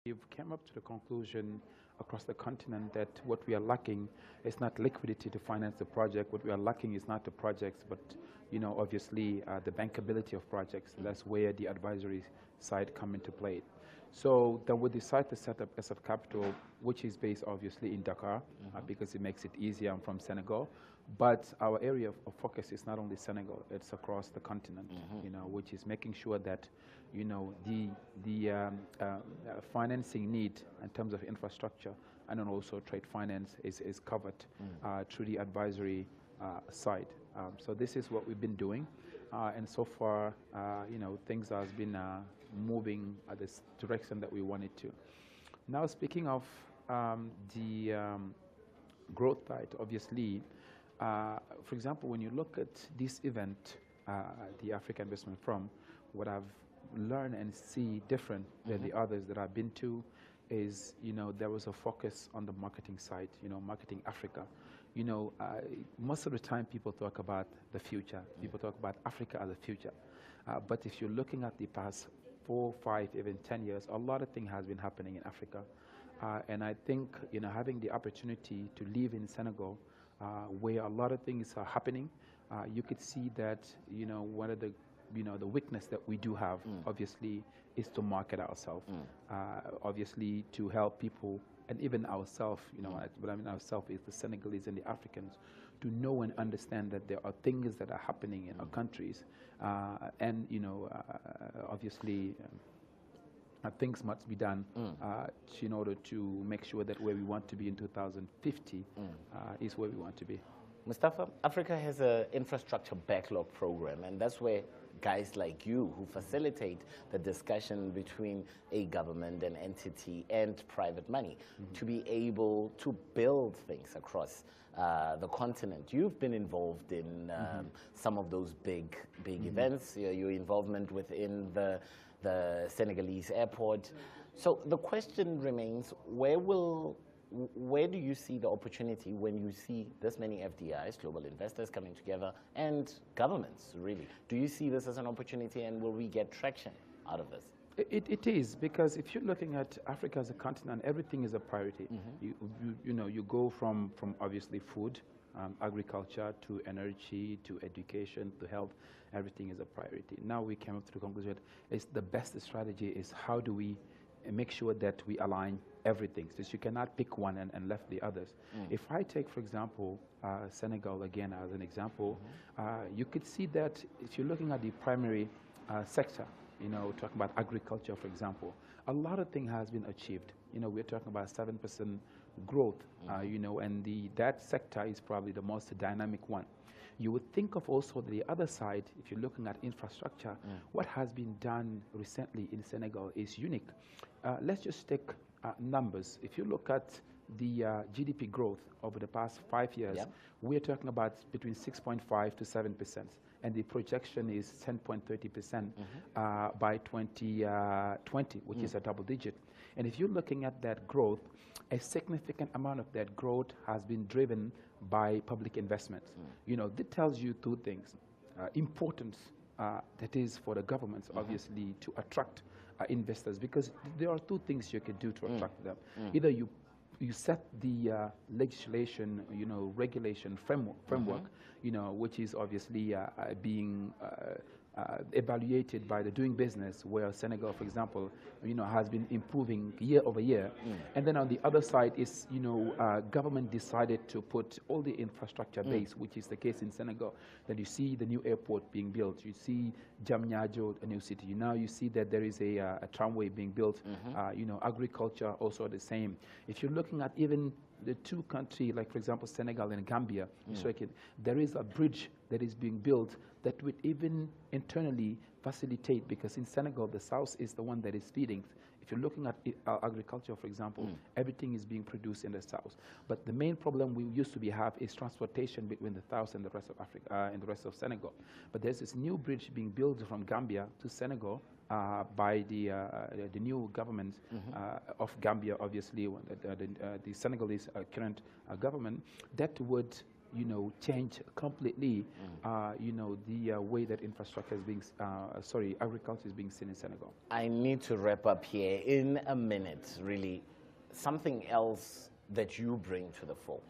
We've come up to the conclusion across the continent that what we are lacking is not liquidity to finance the project. What we are lacking is not the projects, but obviously the bankability of projects. That's where the advisory side come into play. So then we decide to set up SF Capital, which is based obviously in Dakar, because it makes it easier. I'm from Senegal, but our area of focus is not only Senegal; it's across the continent. Which is making sure that the financing need in terms of infrastructure and then also trade finance is covered through the advisory side. So this is what we've been doing, and so far, things have been moving at this direction that we wanted to. Now, speaking of the growth side, obviously, for example, when you look at this event, the Africa Investment Forum, what I've learned and see different than the others that I've been to is, there was a focus on the marketing side, marketing Africa. Most of the time people talk about the future. People talk about Africa as a future. But if you're looking at the past 4, 5, even 10 years, a lot of things has been happening in Africa. And I think, having the opportunity to live in Senegal, where a lot of things are happening, you could see that, one of the the weakness that we do have, obviously, is to market ourselves. Obviously, to help people, and even ourselves, what I mean ourselves is the Senegalese and the Africans, to know and understand that there are things that are happening in our countries. And, obviously, things must be done in order to make sure that where we want to be in 2050 is where we want to be. Moustapha, Africa has an infrastructure backlog program, and that's where guys like you who facilitate the discussion between a government, an entity, and private money to be able to build things across the continent. You've been involved in some of those big events, your involvement within the Senegalese airport. So the question remains, where do you see the opportunity when you see this many FDIs, global investors coming together, and governments, really? Do you see this as an opportunity, and will we get traction out of this? It is, because if you're looking at Africa as a continent, everything is a priority. You go from obviously food, agriculture, to energy, to education, to health. Everything is a priority. Now we came up to the conclusion that the best strategy is how do we make sure that we align everything, so you cannot pick one and left the others. If I take, for example, Senegal again as an example, you could see that if you're looking at the primary sector, talking about agriculture, for example, a lot of things has been achieved. We're talking about 7% growth, and that sector is probably the most dynamic one. You would think of also the other side, if you're looking at infrastructure, what has been done recently in Senegal is unique. Let's just take numbers. If you look at the GDP growth over the past 5 years, we're talking about between 6.5 to 7%, and the projection is 10.30% by 2020, which is a double digit. And if you're looking at that growth, a significant amount of that growth has been driven by public investments. That tells you two things. Importance that is for the governments, obviously, to attract investors, because there are two things you can do to attract them. Either you set the legislation, regulation framework, which is obviously being evaluated by the doing business, where Senegal, for example, has been improving year over year. And then on the other side is, government decided to put all the infrastructure base, which is the case in Senegal, that you see the new airport being built, you see Diamniadio, a new city. Now you see that there is a tramway being built, agriculture also the same. If you're looking at even the two countries, like for example Senegal and Gambia, there is a bridge that is being built that would even internally facilitate, because in Senegal the south is the one that is feeding. If you're looking at agriculture, for example, everything is being produced in the south. But the main problem we used to have is transportation between the south and the rest of Africa and the rest of Senegal. But there's this new bridge being built from Gambia to Senegal by the new government of Gambia, obviously, the Senegalese current government, that would you know, change completely, you know, the way that infrastructure is being, agriculture is being seen in Senegal. I need to wrap up here in a minute, really. Something else that you bring to the fore.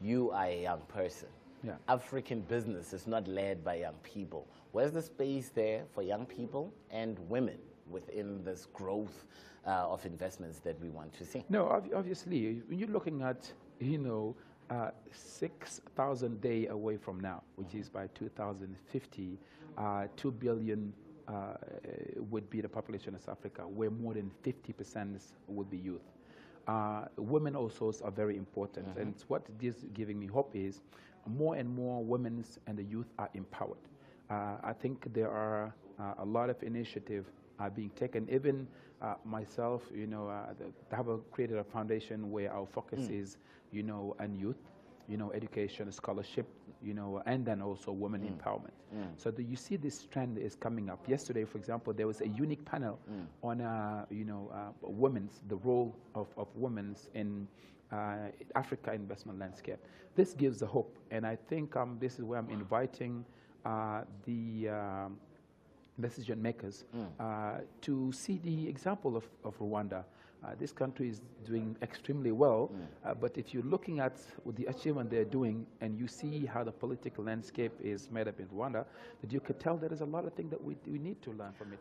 You are a young person. Yeah. African business is not led by young people. Where's the space there for young people and women within this growth of investments that we want to see? No, obviously, when you're looking at, you know, 6,000 days away from now, which is by 2050, 2 billion would be the population of South Africa, where more than 50% would be youth. Women also are very important, and what this is giving me hope is more and more women and the youth are empowered. I think there are a lot of initiative being taken. Even myself, you know, created a foundation where our focus is, you know, on youth, you know, education, scholarship, you know, and then also women empowerment. So you see this trend is coming up. Yesterday, for example, there was a unique panel on, you know, the role of women in Africa investment landscape. This gives the hope, and I think this is where I'm inviting the decision makers to see the example of Rwanda. This country is doing extremely well, but if you're looking at the achievement they're doing and you see how the political landscape is made up in Rwanda, that you could tell there is a lot of things that we need to learn from it.